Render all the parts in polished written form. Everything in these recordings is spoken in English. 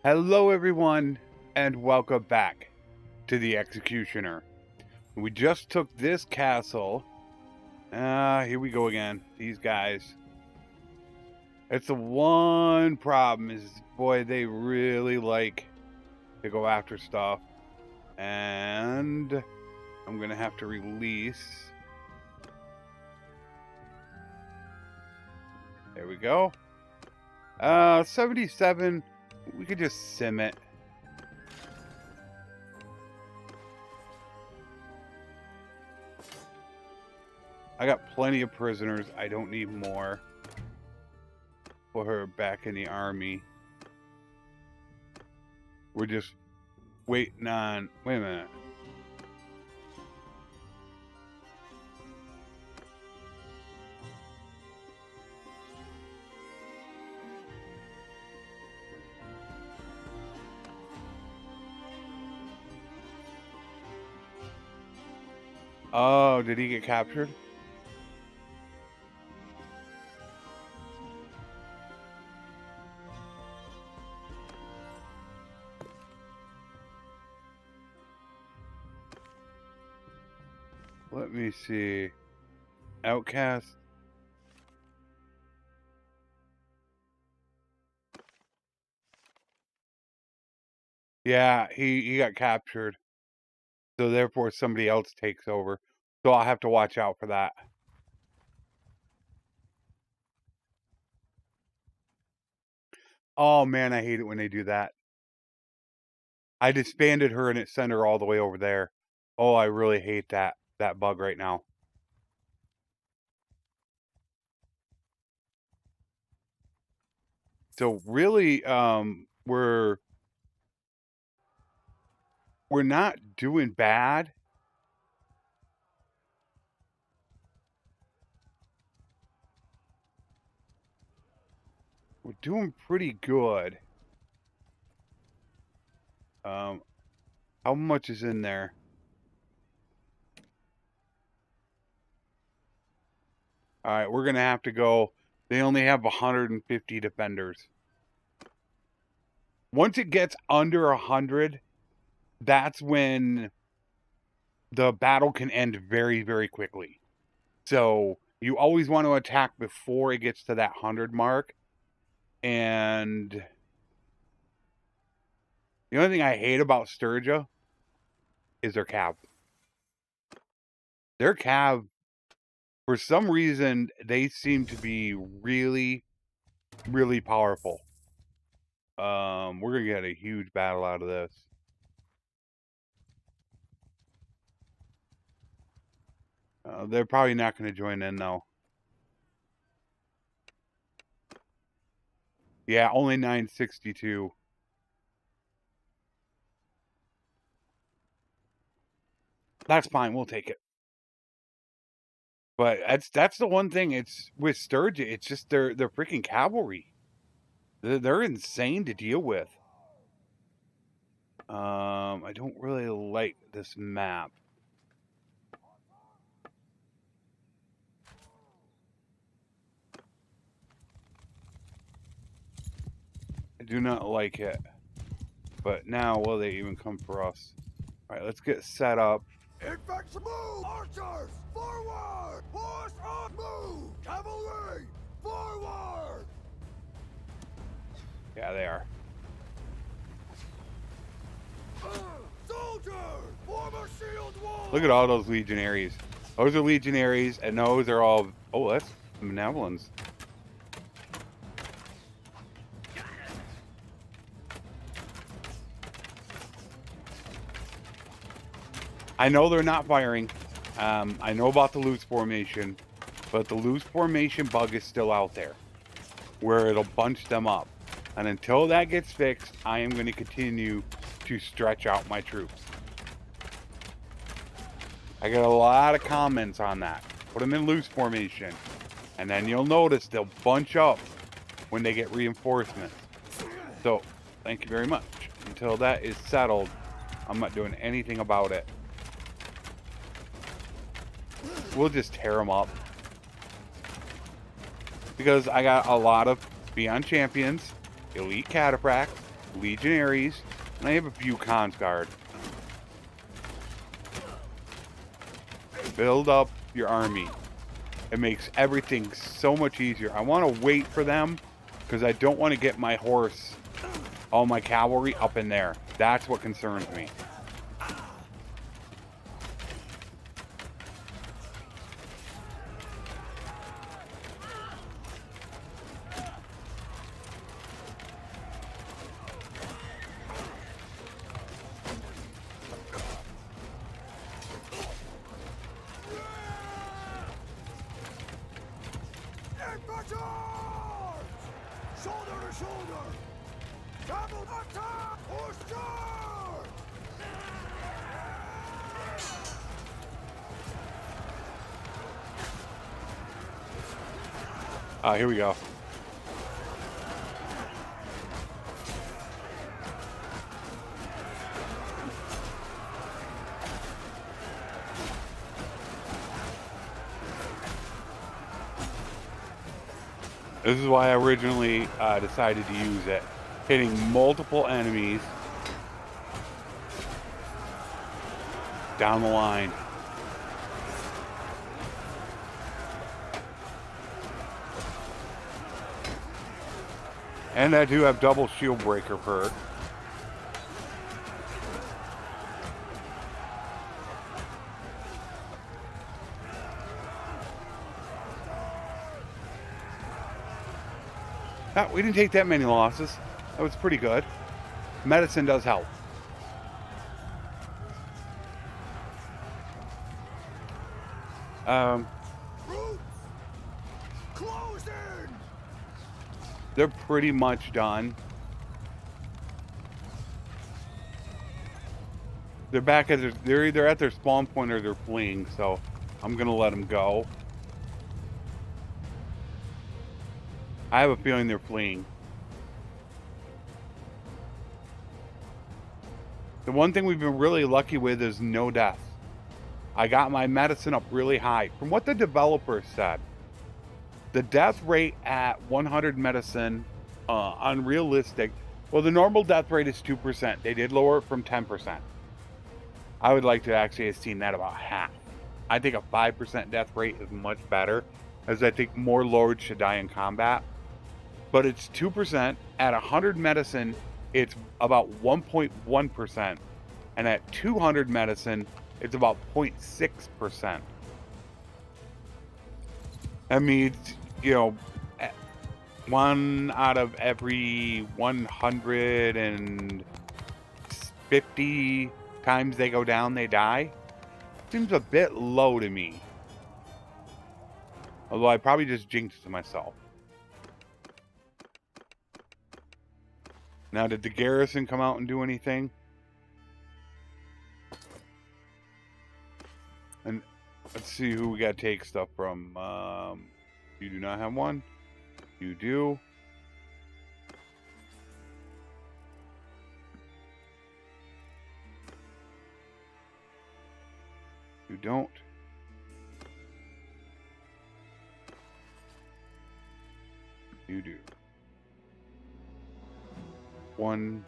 Hello everyone, and welcome back to the Executioner. We just took this castle. Here we go again. These guys. It's the one problem is, boy, they really like to go after stuff. And I'm going to have to release. There we go. 77. We could just sim it. I got plenty of prisoners. I don't need more. Put her back in the army. We're just waiting on... Wait a minute. Oh, did he get captured? Let me see. Outcast. Yeah, he got captured. So therefore somebody else takes over. So I'll have to watch out for that. Oh man, I hate it when they do that. I disbanded her and it sent her all the way over there. Oh, I really hate that bug right now. So really, we're not doing bad. We're doing pretty good. How much is in there? All right, we're gonna have to go. They only have 150 defenders. Once it gets under 100, that's when the battle can end very, very quickly. So you always want to attack before it gets to that 100 mark. And the only thing I hate about Sturgia is their cav. Their cav, for some reason, they seem to be really, really powerful. We're gonna get a huge battle out of this. They're probably not going to join in though. Yeah, only 962. That's fine. We'll take it. But that's the one thing. It's with Sturgian. It's just their freaking cavalry. They're insane to deal with. I don't really like this map. I do not like it. But now, will they even come for us? All right, let's get set up. Infantry move! Archers, forward! Horse on move! Cavalry, forward! Yeah, they are. Soldiers, form a shield wall! Look at all those legionaries. Those are legionaries, and those are all... Oh, that's benevolence. I know they're not firing. I know about the loose formation, but the loose formation bug is still out there, where it'll bunch them up. And until that gets fixed, I am going to continue to stretch out my troops. I get a lot of comments on that. Put them in loose formation, and then you'll notice they'll bunch up when they get reinforcements. So, thank you very much. Until that is settled, I'm not doing anything about it. We'll just tear them up. Because I got a lot of Beyond Champions, Elite Cataphracts, legionaries, and I have a few consguard. Build up your army. It makes everything so much easier. I want to wait for them because I don't want to get my horse, all my cavalry up in there. That's what concerns me. Shoulder to shoulder! Double attack! Horse charge! Here we go. This is why I originally decided to use it. Hitting multiple enemies down the line. And I do have double shield breaker perk. We didn't take that many losses. That was pretty good. Medicine does help. Close in! They're pretty much done. They're back at their, they're either at their spawn point or they're fleeing, so I'm gonna let them go. I have a feeling they're fleeing. The one thing we've been really lucky with is no deaths. I got my medicine up really high. From what the developers said, the death rate at 100 medicine, unrealistic. Well, the normal death rate is 2%. They did lower it from 10%. I would like to actually have seen that about half. I think a 5% death rate is much better, as I think more lords should die in combat. But it's 2%. At 100 medicine, it's about 1.1%. And at 200 medicine, it's about 0.6%. That means, you know, 1 out of every 150 times they go down, they die. Seems a bit low to me. Although I probably just jinxed myself. Now, did the garrison come out and do anything? And let's see who we got to take stuff from. You do not have one. You do. You don't. You do. One.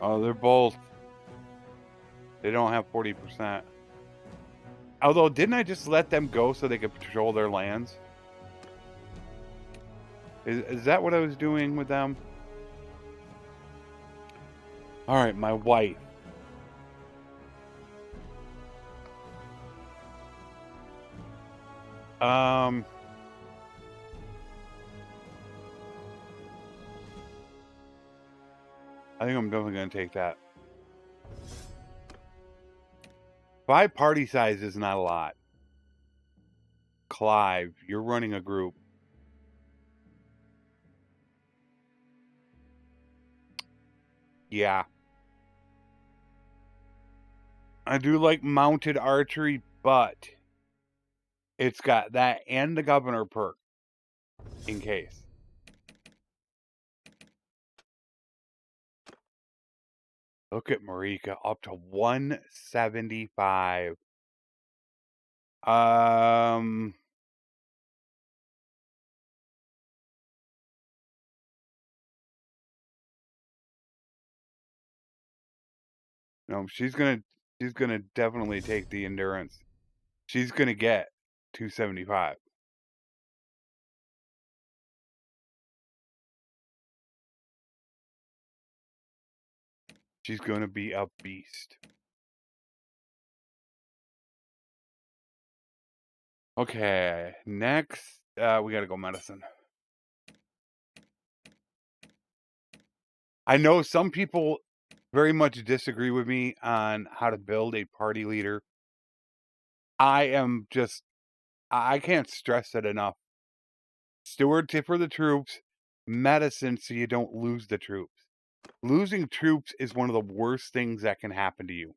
Oh, they're both. They don't have 40%. Although, didn't I just let them go so they could patrol their lands? Is that what I was doing with them? Alright, my wife. I think I'm definitely going to take that. 5 party size is not a lot. Clive, you're running a group. Yeah. I do like mounted archery, but it's got that and the governor perk in case. Look at Marika, up to 175. Um, no, she's gonna definitely take the endurance. She's gonna get 275. She's gonna be a beast. Okay, next, we gotta go medicine. I know some people very much disagree with me on how to build a party leader. I can't stress it enough. Stewardship for the troops, medicine so you don't lose the troops. Losing troops is one of the worst things that can happen to you,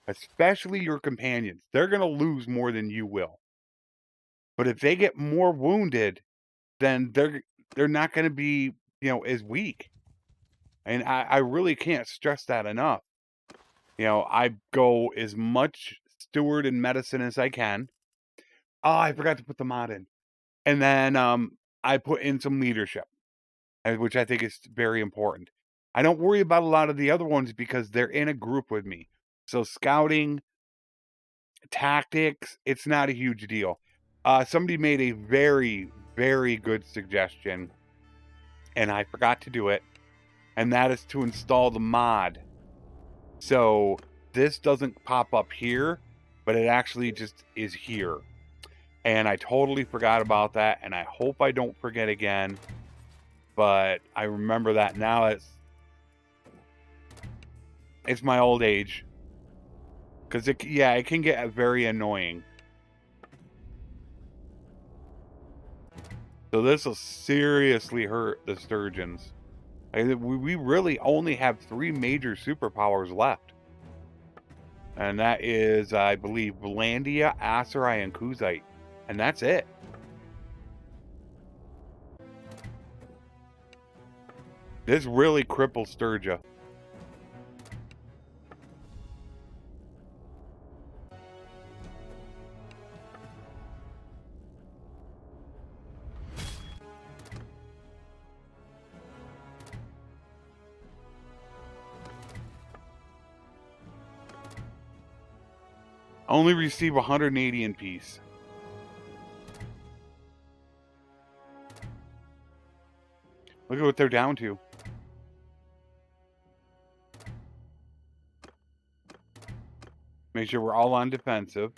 especially your companions. They're going to lose more than you will. But if they get more wounded, then they're not going to be, as weak. And I really can't stress that enough. I go as much steward and medicine as I can. Oh, I forgot to put the mod in. And then I put in some leadership, which I think is very important. I don't worry about a lot of the other ones because they're in a group with me. So scouting, tactics, it's not a huge deal. Somebody made a very, very good suggestion, and I forgot to do it, and that is to install the mod. So this doesn't pop up here, but it actually just is here. And I totally forgot about that, and I hope I don't forget again. But I remember that now. It's my old age. Because it can get very annoying. So this will seriously hurt the Sturgians. We really only have 3 major superpowers left. And that is, I believe, Vlandia, Aserai, and Kuzite. And that's it. This really cripples Sturgia. Only receive 180 in peace. Look at what they're down to. Make sure we're all on defensive.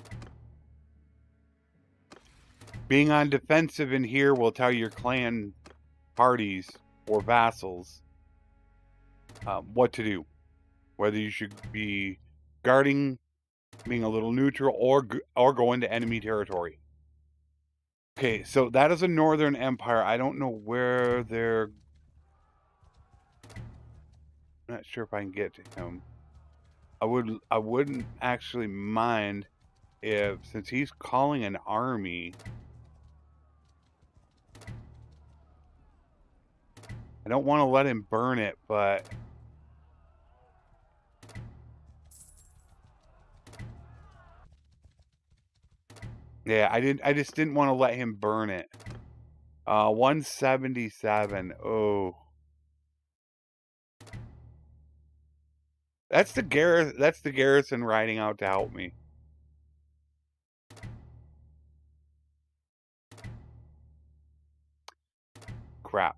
Being on defensive in here will tell your clan parties or vassals what to do. Whether you should be guarding, being a little neutral, or go into enemy territory. Okay, so that is a northern empire. I don't know where they're... I'm not sure if I can get to him. I wouldn't actually mind if, since he's calling an army, I don't want to let him burn it, but yeah, I just didn't want to let him burn it. 177. Oh. That's the garrison riding out to help me. Crap.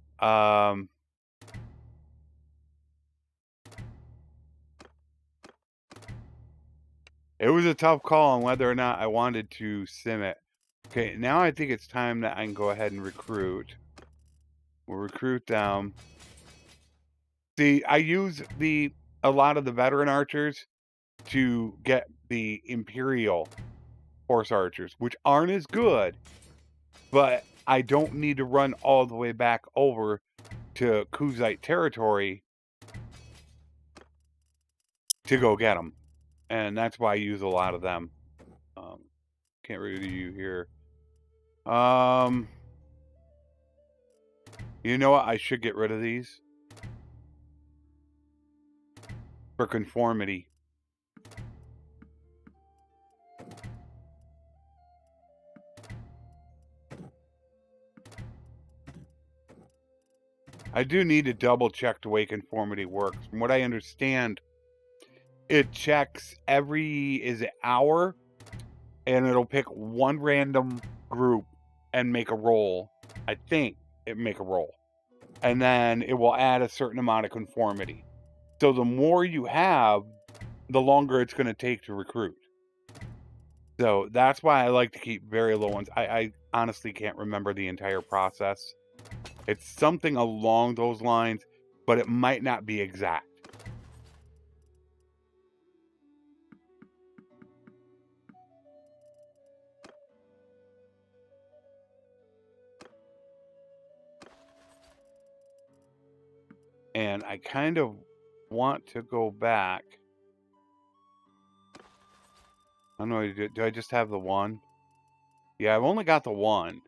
It was a tough call on whether or not I wanted to sim it. Okay, now I think it's time that I can go ahead and recruit. We'll recruit them. See, I use a lot of the veteran archers to get the Imperial horse archers, which aren't as good, but I don't need to run all the way back over to Kuzite territory to go get them. And that's why I use a lot of them. Can't read you here. You know what? I should get rid of these. for conformity. I do need to double check the way conformity works. From what I understand, it checks every hour, and it'll pick one random group and make a roll. I think it make a roll, and then it will add a certain amount of conformity. So the more you have, the longer it's going to take to recruit. So that's why I like to keep very low ones. I honestly can't remember the entire process. It's something along those lines, but it might not be exact. And I kind of want to go back. I don't know, do I just have the one? Yeah, I've only got the one.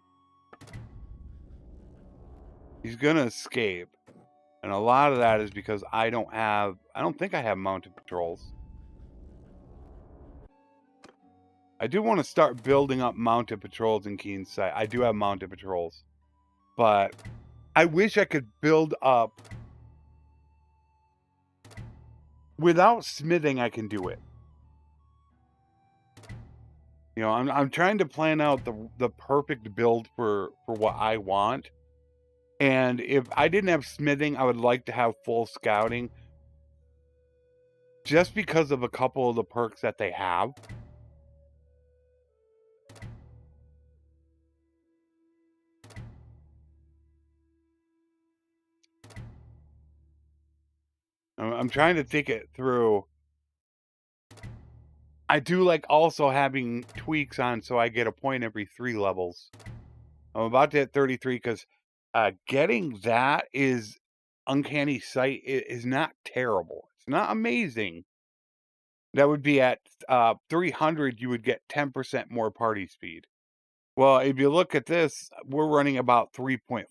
He's going to escape. And a lot of that is because I don't think I have mounted patrols. I do want to start building up mounted patrols in Keen's sight. I do have mounted patrols. But I wish I could build up. Without smithing, I can do it. You know, I'm trying to plan out the perfect build for what I want. And if I didn't have smithing, I would like to have full scouting. Just because of a couple of the perks that they have. I'm trying to think it through. I do like also having tweaks on so I get a point every 3 levels. I'm about to hit 33 because getting that is Uncanny Sight is not terrible. It's not amazing. That would be at 300, you would get 10% more party speed. Well, if you look at this, we're running about 3.4.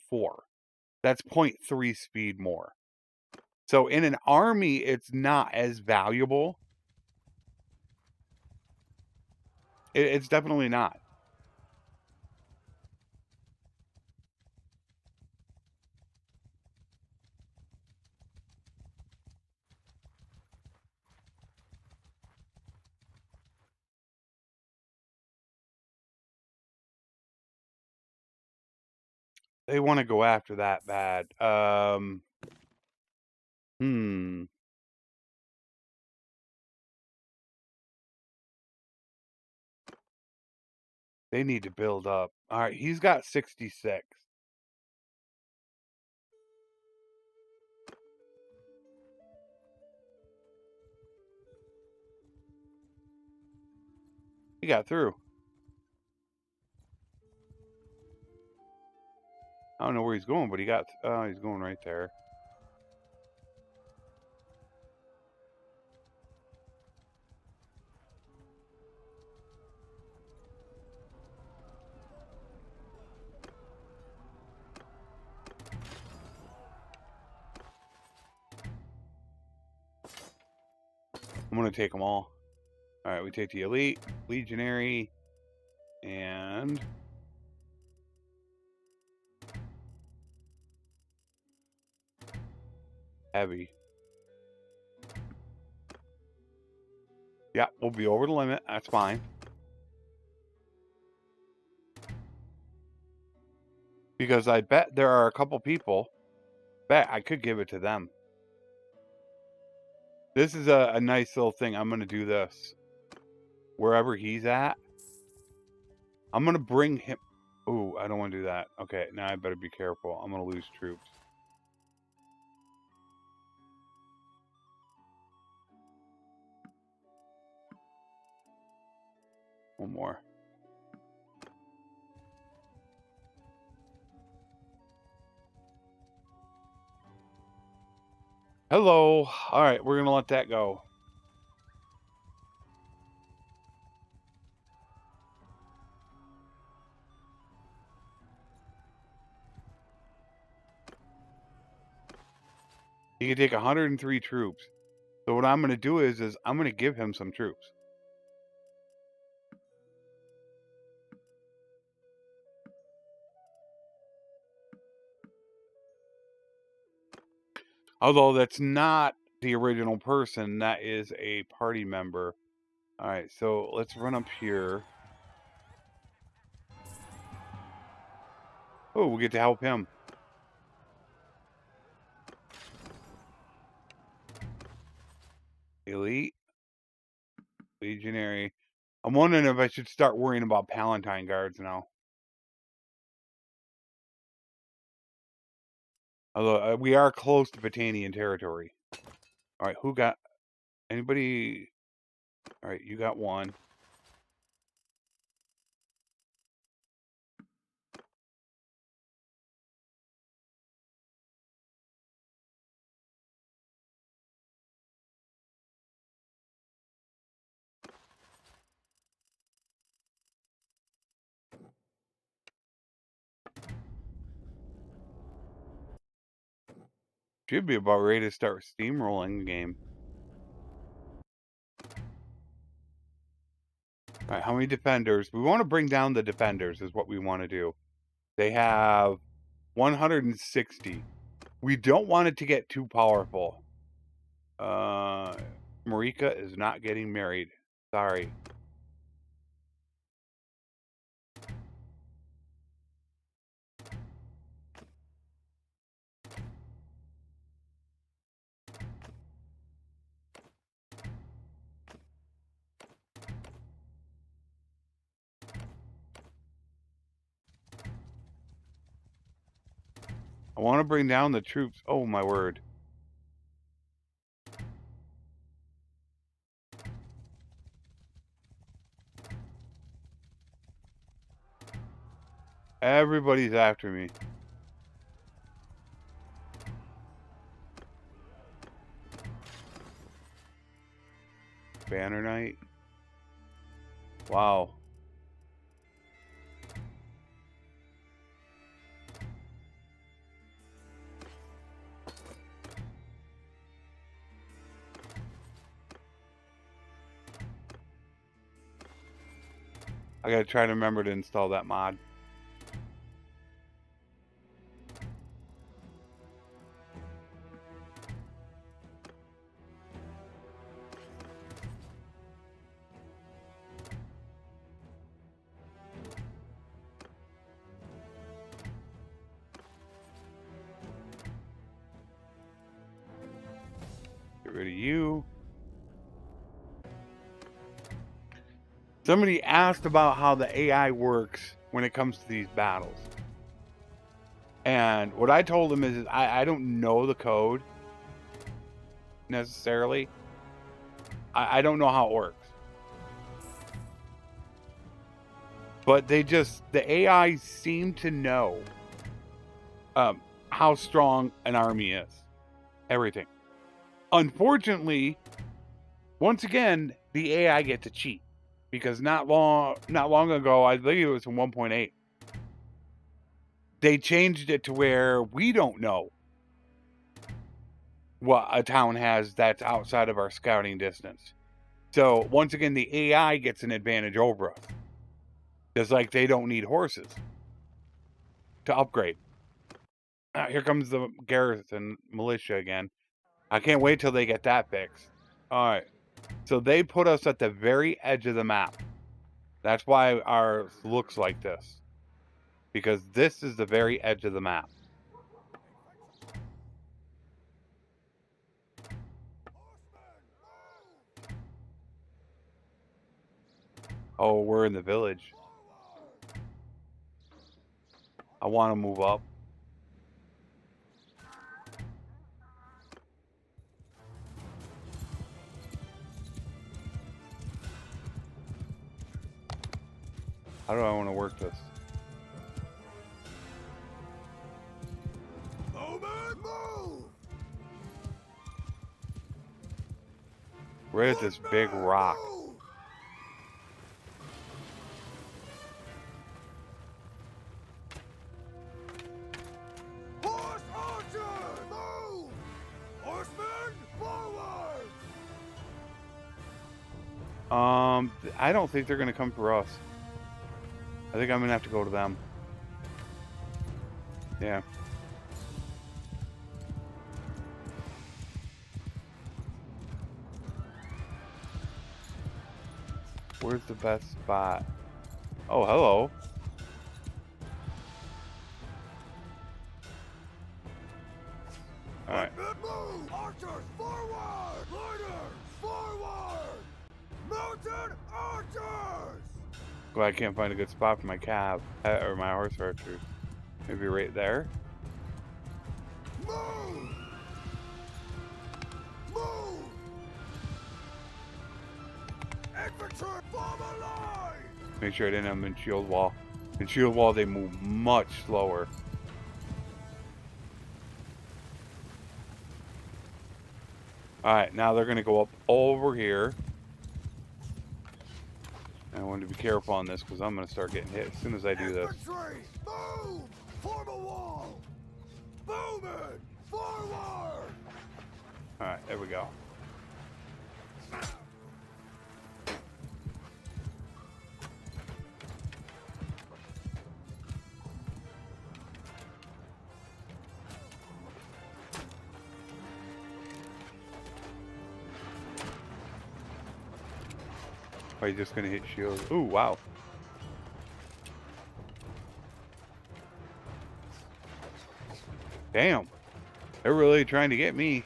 That's 0.3 speed more. So in an army, it's not as valuable. It's definitely not. They want to go after that bad. They need to build up. All right, he's got 66. He got through. I don't know where he's going, but he's going right there. I'm going to take them all. All right, we take the elite, legionary, and heavy. Yeah, we'll be over the limit. That's fine. Because I bet there are a couple people. Bet I could give it to them. This is a nice little thing. I'm going to do this. Wherever he's at, I'm going to bring him. Ooh, I don't want to do that. Okay, now I better be careful. I'm going to lose troops. One more. Hello. All right, we're going to let that go. He can take 103 troops. So what I'm going to do is I'm going to give him some troops. Although that's not the original person, that is a party member. All right, so let's run up here. Oh, we'll get to help him. Elite. Legionary. I'm wondering if I should start worrying about Palatine guards now. Although we are close to Battanian territory. All right, who got... Anybody... All right, you got one. Should be about ready to start steamrolling the game. All right, how many defenders? We want to bring down the defenders is what we want to do. They have 160. We don't want it to get too powerful. Marika is not getting married. Sorry. I want to bring down the troops. Oh, my word. Everybody's after me. Banner Knight. Wow. I gotta try to remember to install that mod. Get rid of you. Somebody asked about how the AI works when it comes to these battles. And what I told them is I don't know the code necessarily. I don't know how it works. But the AI seem to know how strong an army is. Everything. Unfortunately, once again, the AI get to cheat. Because not long ago, I believe it was in 1.8, they changed it to where we don't know what a town has that's outside of our scouting distance. So once again, the AI gets an advantage over us. Just like they don't need horses to upgrade. Here comes the garrison militia again. I can't wait till they get that fixed. All right. So they put us at the very edge of the map. That's why ours looks like this. Because this is the very edge of the map. Oh, we're in the village. I want to move up. How do I want to work this? Move! We're at this big rock. Move! Horse archer! Move! Horsemen, forward! I don't think they're gonna come for us. I think I'm gonna have to go to them. Yeah. Where's the best spot? Oh, hello. All right. Move! Archers, forward! Loiters, forward! Mounted archers! Glad I can't find a good spot for my cab or my horse archers. Maybe right there. Move! Move! Infantry, form a line! Make sure I didn't have them in shield wall. In shield wall, they move much slower. Alright, now they're going to go up over here. I want to be careful on this because I'm going to start getting hit as soon as I do this. Infantry, move! Form a wall! Moving! Forward! Alright, there we go. Are you just gonna hit shield? Ooh, wow. Damn. They're really trying to get me.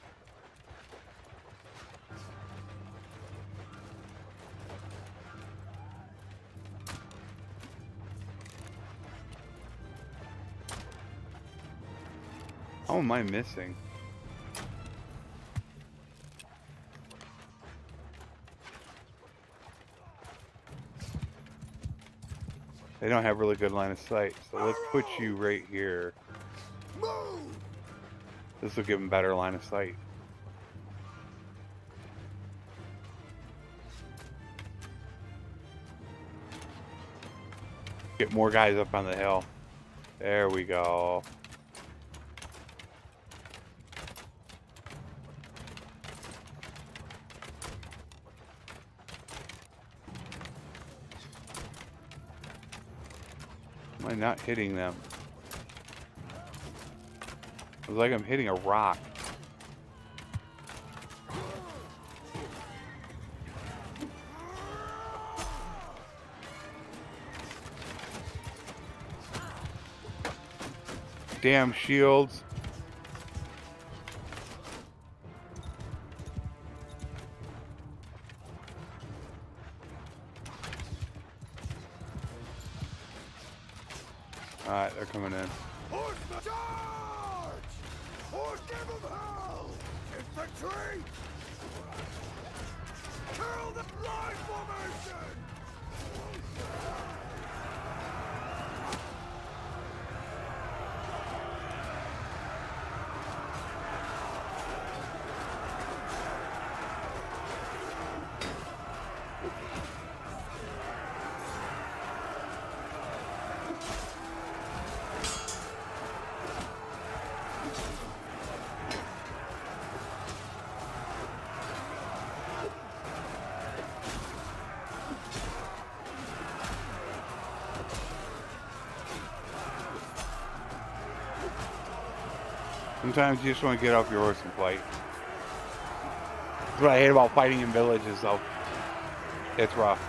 How am I missing? They don't have really good line of sight, so let's put you right here. Move! This will give them better line of sight. Get more guys up on the hill. There we go. Am I not hitting them? It's like I'm hitting a rock. Damn shields. Alright, they're coming in. Horsemen, charge! Horse, give them hell! Infantry! Kill the line formation! Sometimes you just want to get off your horse and fight. That's what I hate about fighting in villages, though. It's rough.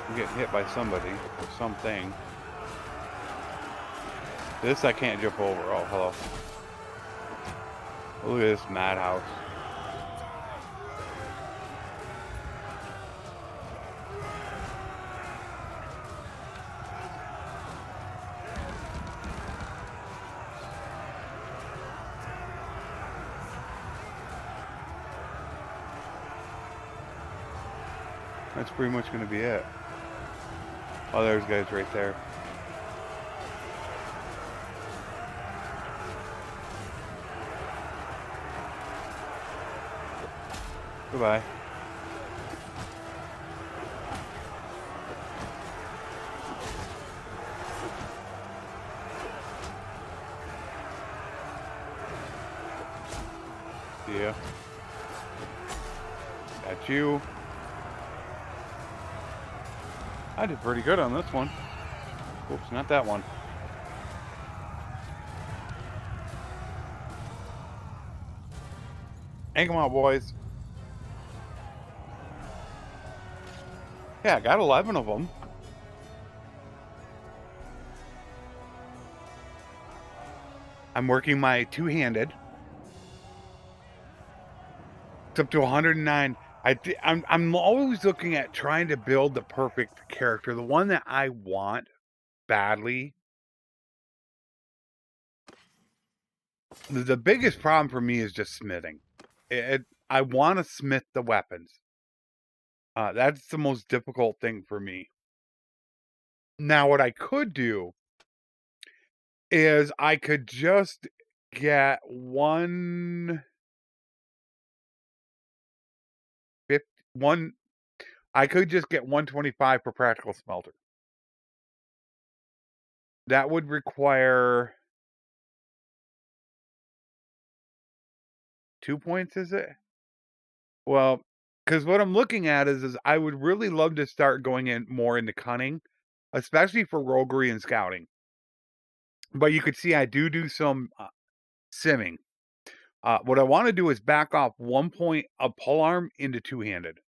I'm getting hit by somebody or something. This I can't jump over. Oh, hello. Look at this madhouse. That's pretty much going to be it. Oh, there's guys right there. Goodbye. See ya. Got you. I did pretty good on this one. Oops, not that one. Hang them out, boys. Yeah, I got 11 of them. I'm working my two-handed. It's up to 109. I'm always looking at trying to build the perfect character, the one that I want badly. The biggest problem for me is just smithing. I want to smith the weapons. That's the most difficult thing for me. Now, what I could do is I could just get 150, I could just get 125 for practical smelter. That would require 2 points, is it? Well, because what I'm looking at is I would really love to start going in more into cunning, especially for roguery and scouting. But you could see I do some simming. What I want to do is back off 1 point of polearm into two-handed.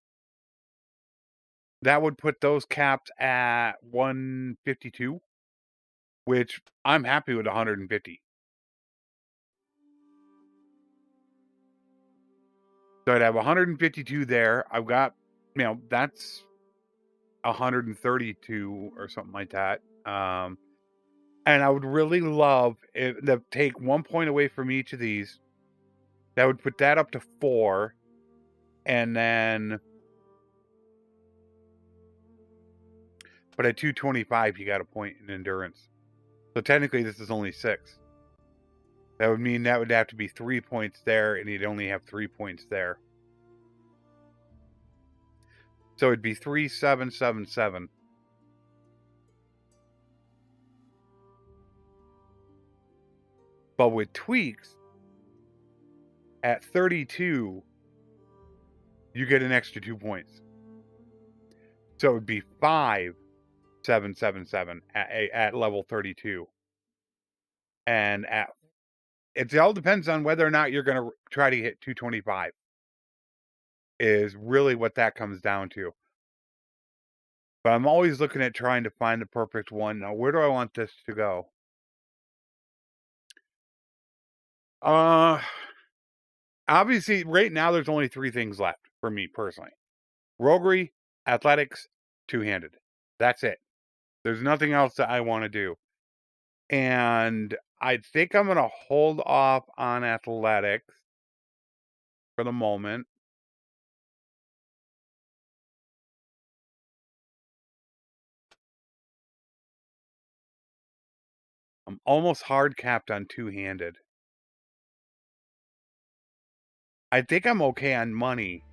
That would put those caps at 152, which I'm happy with 150. So I'd have 152 there. I've got, that's 132 or something like that. And I would really love to take 1 point away from each of these. That would put that up to 4. And then, but at 225, you got a point in endurance. So technically, this is only 6. That would mean that would have to be 3 points there, and you'd only have 3 points there. So it'd be 3777. But with tweaks, at 32, you get an extra 2 points. So it would be 5777 at level 32. And it all depends on whether or not you're going to try to hit 225. Is really what that comes down to. But I'm always looking at trying to find the perfect one. Now, where do I want this to go? Obviously, right now there's only 3 things left for me personally: roguery, athletics, two-handed. That's it. There's nothing else that I want to do. And I think I'm going to hold off on athletics for the moment. I'm almost hard capped on two-handed. I think I'm okay on money.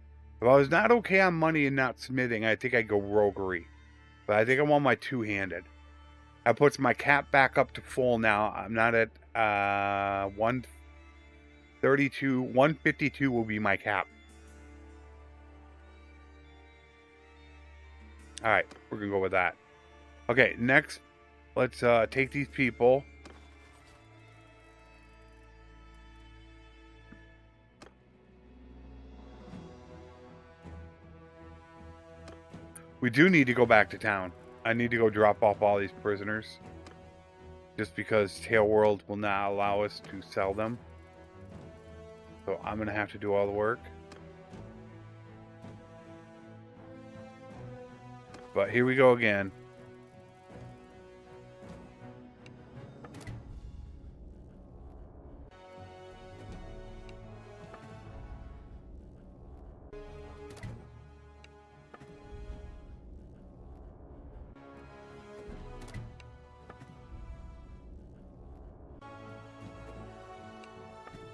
If I was not okay on money and not smithing, I think I'd go roguery. But I think I'm on my two-handed. That puts my cap back up to full now. I'm not at 132. 152 will be my cap. All right, we're going to go with that. Okay, next, let's take these people. We do need to go back to town. I need to go drop off all these prisoners. Just because Tail World will not allow us to sell them. So I'm going to have to do all the work. But here we go again.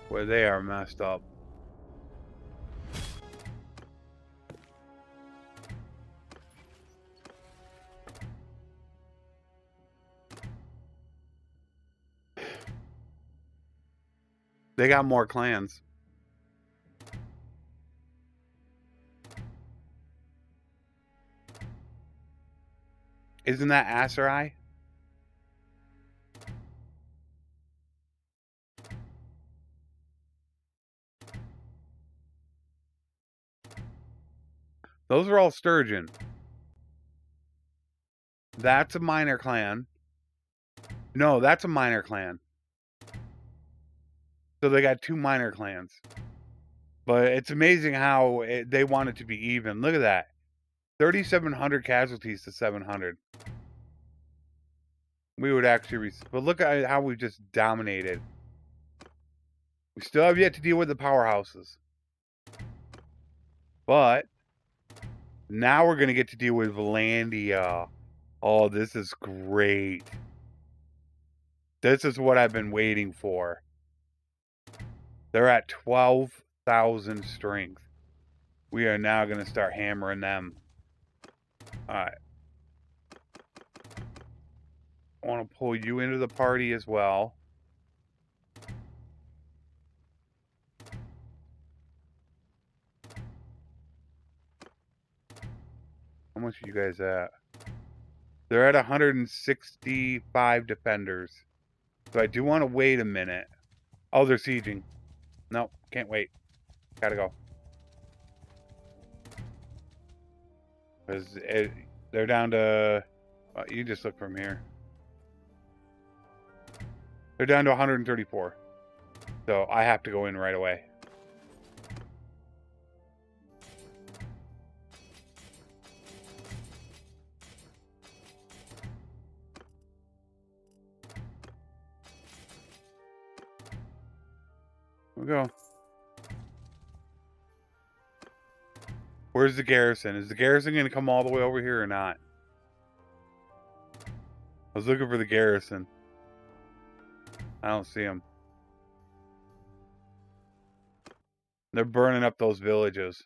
Where they are messed up. They got more clans. Isn't that Aserai? Those are all Sturgian. That's a minor clan. No, that's a minor clan. So they got two minor clans. But it's amazing how they want it to be even. Look at that. 3,700 casualties to 700. We would actually... But look at how we just dominated. We still have yet to deal with the powerhouses. But now we're going to get to deal with Vlandia. Oh, this is great. This is what I've been waiting for. They're at 12,000 strength. We are now going to start hammering them. Alright. I want to pull you into the party as well. How much are you guys at? They're at 165 defenders. So I do want to wait a minute. Oh, they're sieging. No, can't wait. Gotta go. Because they're down to... you just look from here. They're down to 134. So I have to go in right away. Here we go. Where's the garrison? Is the garrison going to come all the way over here or not? I was looking for the garrison. I don't see them. They're burning up those villages.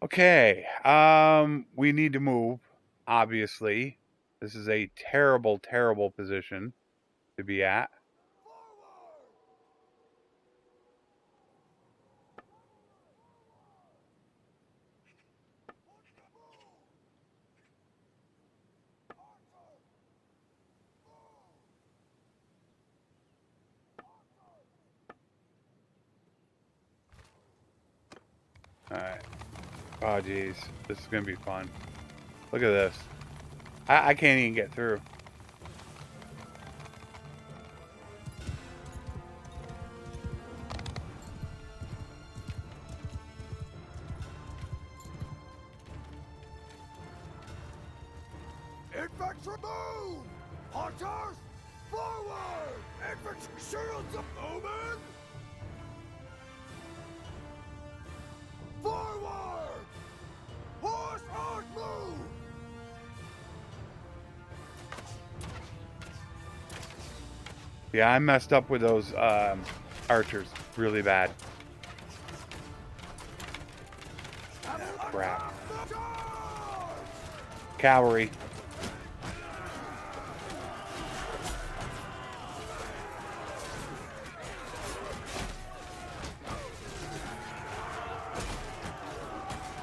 Okay. We need to move, obviously. This is a terrible, terrible position to be at. Alright. Oh, jeez. This is going to be fun. Look at this. I can't even get through. Infantry move! Hunters, forward! Infantry shields up, moving! Forward! Horse arch move! Yeah, I messed up with those archers really bad. Crap. Cavalry.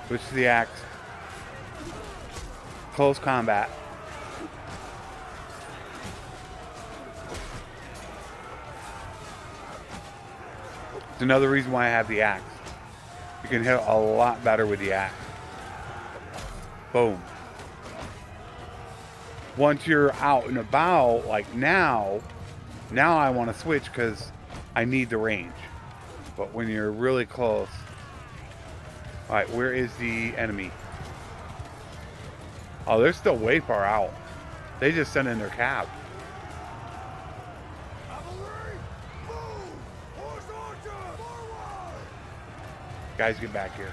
Switch to the axe. Close combat. It's another reason why I have the axe. You can hit a lot better with the axe. Boom. Once you're out and about, like now I want to switch because I need the range. But when you're really close... Alright, where is the enemy? Oh, they're still way far out. They just sent in their cab. Guys, get back here.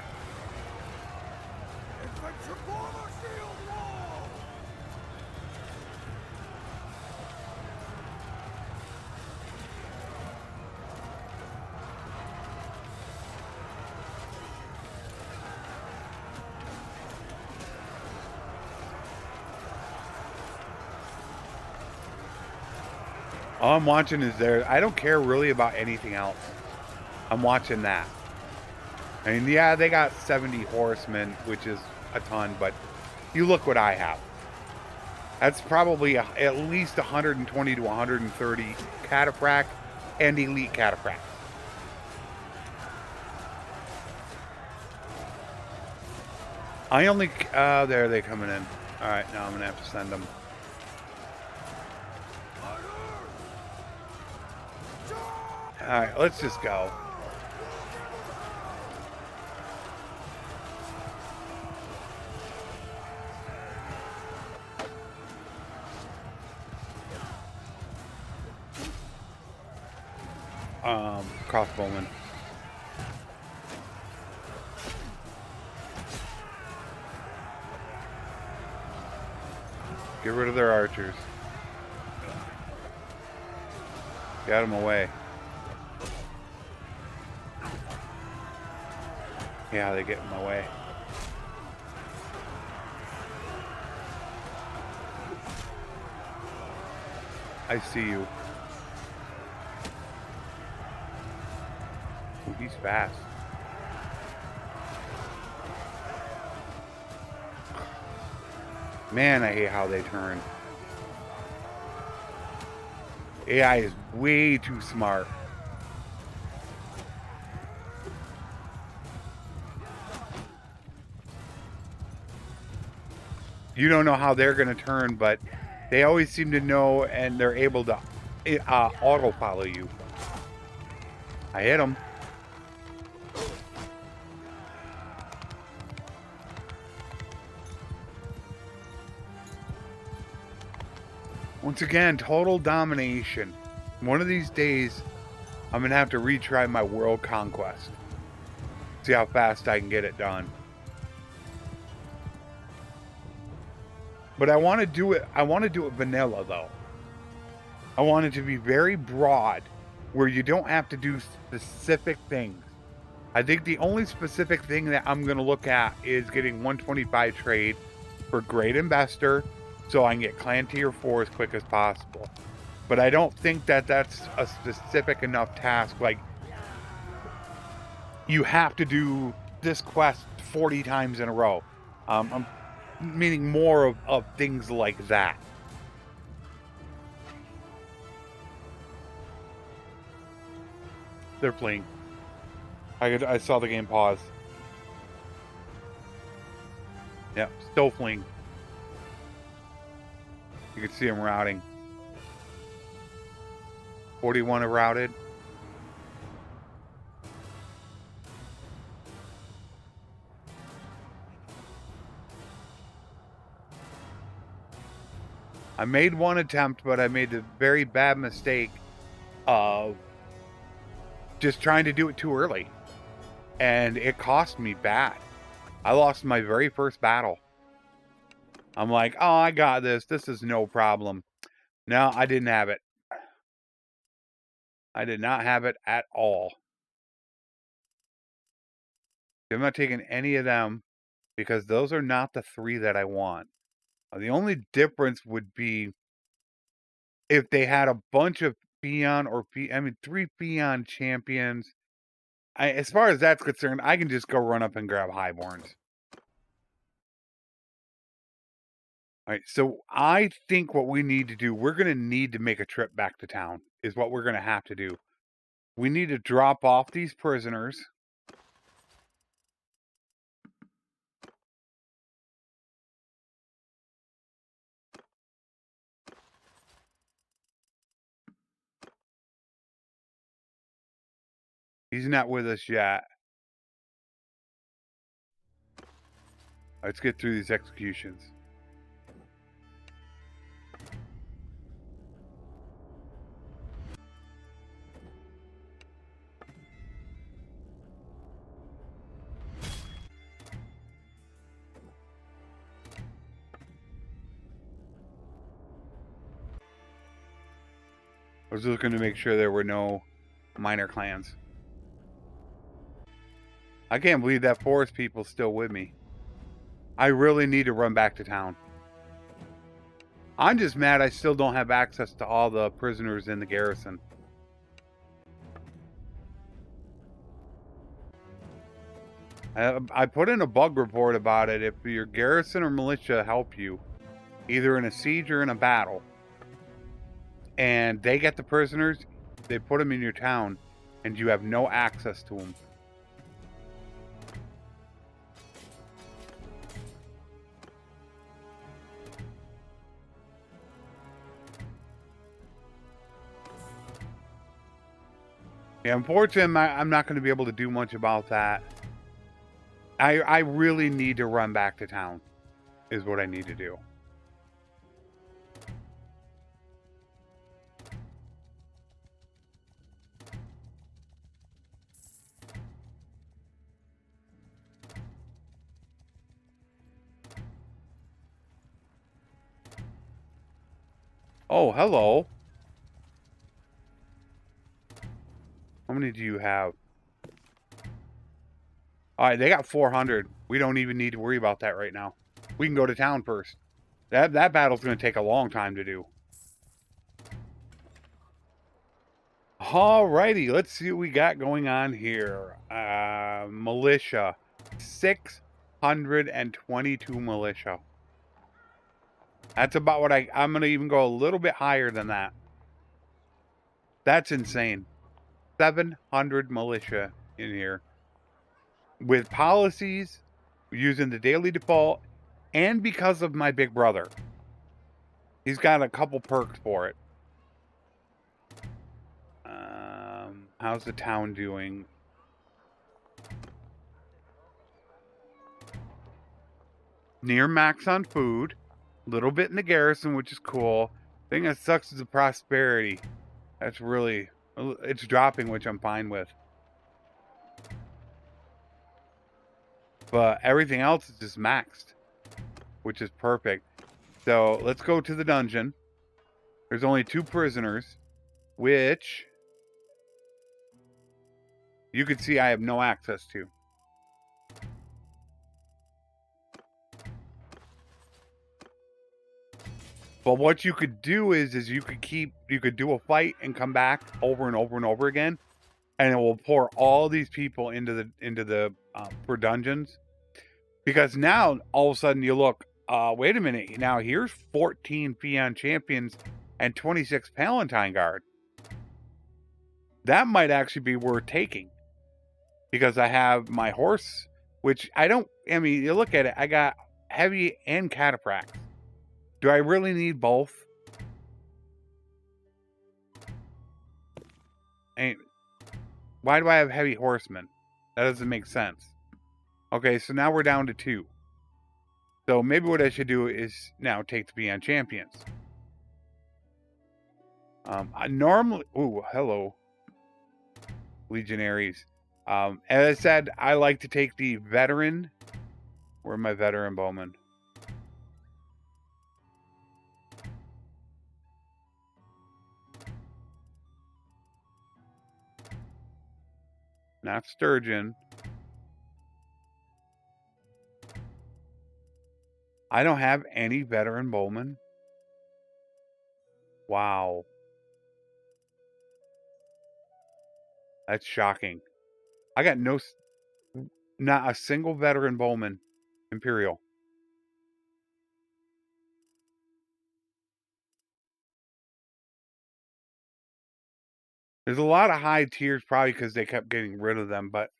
All I'm watching is there. I don't care really about anything else. I'm watching that. I mean, yeah, they got 70 horsemen, which is a ton, but you look what I have. That's probably at least 120 to 130 cataphract and elite cataphract. I only, there they coming in. All right, now I'm gonna have to send them. All right, let's just go. Crossbowman. Get rid of their archers. Get them away. Yeah, they get in my way. I see you. Ooh, he's fast. Man, I hate how they turn. AI is way too smart. You don't know how they're going to turn, but they always seem to know, and they're able to auto follow you. I hit him. Once again, total domination. One of these days, I'm going to have to retry my world conquest. See how fast I can get it done. But I want to do it vanilla though. I want it to be very broad, where you don't have to do specific things. I think the only specific thing that I'm going to look at is getting 125 trade for Great Investor, so I can get Clan Tier 4 as quick as possible. But I don't think that that's a specific enough task. Like, you have to do this quest 40 times in a row. I'm meaning more of things like that. They're fleeing. I saw the game pause. Yep, still fleeing. You can see them routing. 41 are routed. I made one attempt, but I made the very bad mistake of just trying to do it too early. And it cost me bad. I lost my very first battle. I'm like, oh, I got this. This is no problem. No, I didn't have it. I did not have it at all. I'm not taking any of them because those are not the 3 that I want. The only difference would be if they had a bunch of Peon or 3 Peon champions. As far as that's concerned, I can just go run up and grab Highborns. All right, so I think what we need to do, we're going to need to make a trip back to town, is what we're going to have to do. We need to drop off these prisoners. He's not with us yet. Let's get through these executions. I was looking to make sure there were no minor clans. I can't believe that forest people's still with me. I really need to run back to town. I'm just mad I still don't have access to all the prisoners in the garrison. I put in a bug report about it. If your garrison or militia help you, either in a siege or in a battle, and they get the prisoners, they put them in your town, and you have no access to them. Yeah, unfortunately, I'm not going to be able to do much about that. I really need to run back to town, is what I need to do. Oh, hello. How many do you have? All right, they got 400. We don't even need to worry about that right now. We can go to town first. That battle's going to take a long time to do. Alrighty, let's see what we got going on here. Militia. 622 militia. That's about what I'm going to even go a little bit higher than that. That's insane. 700 militia in here. With policies, using the daily default, and because of my big brother. He's got a couple perks for it. How's the town doing? Near max on food. Little bit in the garrison, which is cool. Thing that sucks is the prosperity. That's really... It's dropping, which I'm fine with. But everything else is just maxed, which is perfect. So let's go to the dungeon. There's only 2 prisoners, which you can see I have no access to. But what you could do is you could do a fight and come back over and over and over again, and it will pour all these people into the for dungeons. Because now all of a sudden you look, wait a minute, now here's 14 Peon champions and 26 Palatine Guard. That might actually be worth taking. Because I have my horse, which I mean, you look at it, I got heavy and cataphract. Do I really need both? And why do I have heavy horsemen? That doesn't make sense. Okay, so now we're down to 2. So maybe what I should do is now take the Beyond Champions. I normally... Ooh, hello. Legionaries. As I said, I like to take the veteran. Where are my veteran bowmen? Not Sturgian. I don't have any veteran bowmen. Wow. That's shocking. I got not a single veteran bowman Imperial. There's a lot of high tiers probably because they kept getting rid of them, but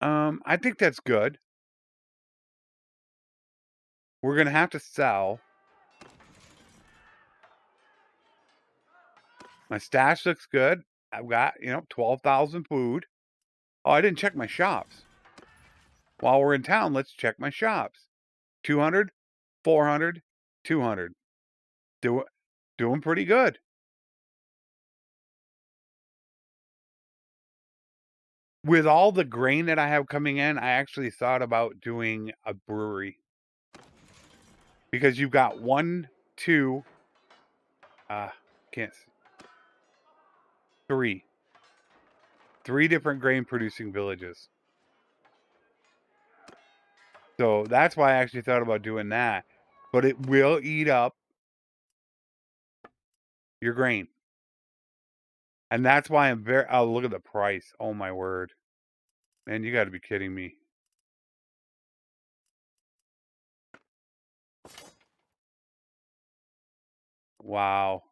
I think that's good. We're going to have to sell. My stash looks good. I've got, 12,000 food. Oh, I didn't check my shops. While we're in town, let's check my shops. 200, 400, 200. Doing pretty good. With all the grain that I have coming in, I actually thought about doing a brewery. Because you've got 1, 2, can't see, 3. 3 different grain producing villages. So that's why I actually thought about doing that. But it will eat up your grain. And that's why I'm very... Oh, look at the price. Oh, my word. Man, you got to be kidding me. Wow.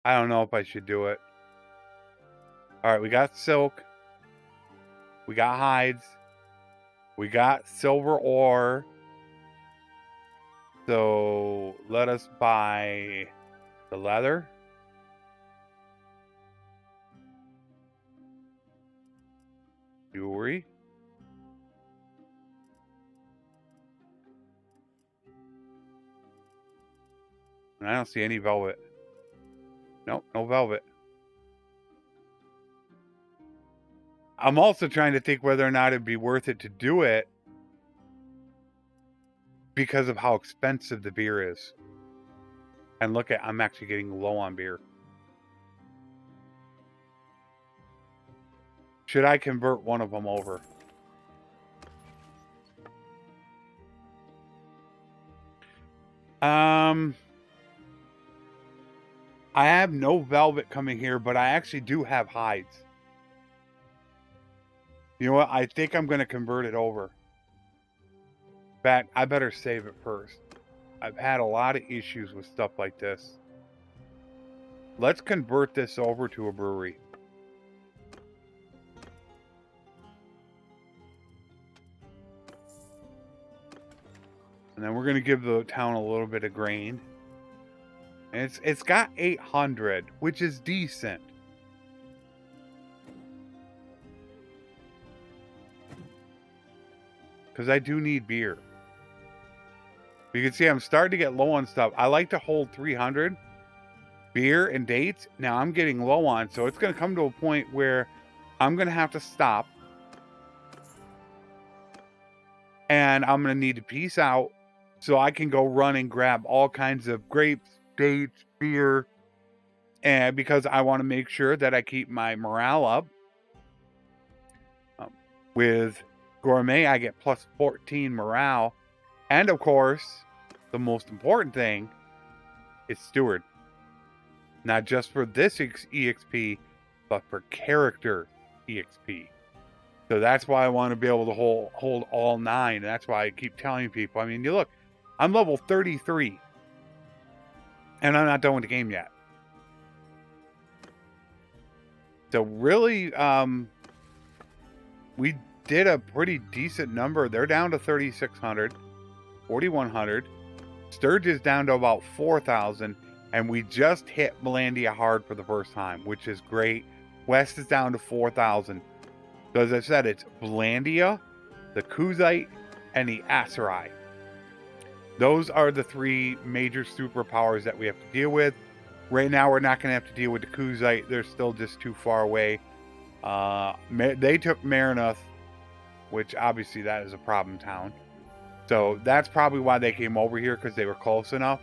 I don't know if I should do it. Alright, we got silk. We got hides. We got silver ore. So let us buy the leather. Jewelry. And I don't see any velvet. Nope, no velvet. I'm also trying to think whether or not it'd be worth it to do it because of how expensive the beer is. And look at, I'm actually getting low on beer. Should I convert one of them over? I have no velvet coming here, but I actually do have hides. You know what? I think I'm going to convert it over. In fact, I better save it first. I've had a lot of issues with stuff like this. Let's convert this over to a brewery. And then we're going to give the town a little bit of grain. And it's got 800, which is decent. Because I do need beer. You can see I'm starting to get low on stuff. I like to hold 300. Beer and dates, now I'm getting low on. So it's going to come to a point where I'm going to have to stop. And I'm going to need to peace out so I can go run and grab all kinds of grapes, dates, beer. And because I want to make sure that I keep my morale up. With Gourmet, I get plus 14 morale. And of course, the most important thing is Steward. Not just for this EXP, but for character EXP. So that's why I want to be able to hold all 9. And that's why I keep telling people. I mean, you look, I'm level 33. And I'm not done with the game yet. So really, we did a pretty decent number. They're down to 3,600, 4,100. Sturge is down to about 4,000. And we just hit Vlandia hard for the first time, which is great. West is down to 4,000. So as I said, it's Vlandia, the Kuzite, and the Aserai. Those are the 3 major superpowers that we have to deal with. Right now, we're not going to have to deal with the Kuzite. They're still just too far away. They took Marinoth, which obviously that is a problem town. So that's probably why they came over here, because they were close enough.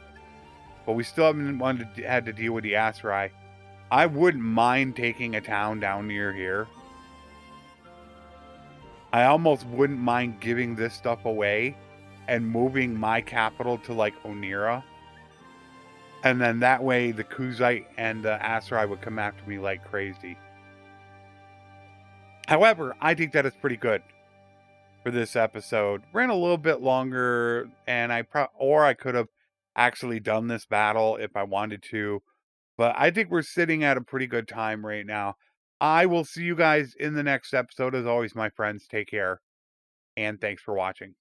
But we still haven't had to deal with the Aserai. I wouldn't mind taking a town down near here. I almost wouldn't mind giving this stuff away and moving my capital to like Onira. And then that way the Kuzite and the Aserai would come after me like crazy. However, I think that is pretty good for this episode. Ran a little bit longer, and I could have actually done this battle if I wanted to. But I think we're sitting at a pretty good time right now. I will see you guys in the next episode. As always, my friends, take care. And thanks for watching.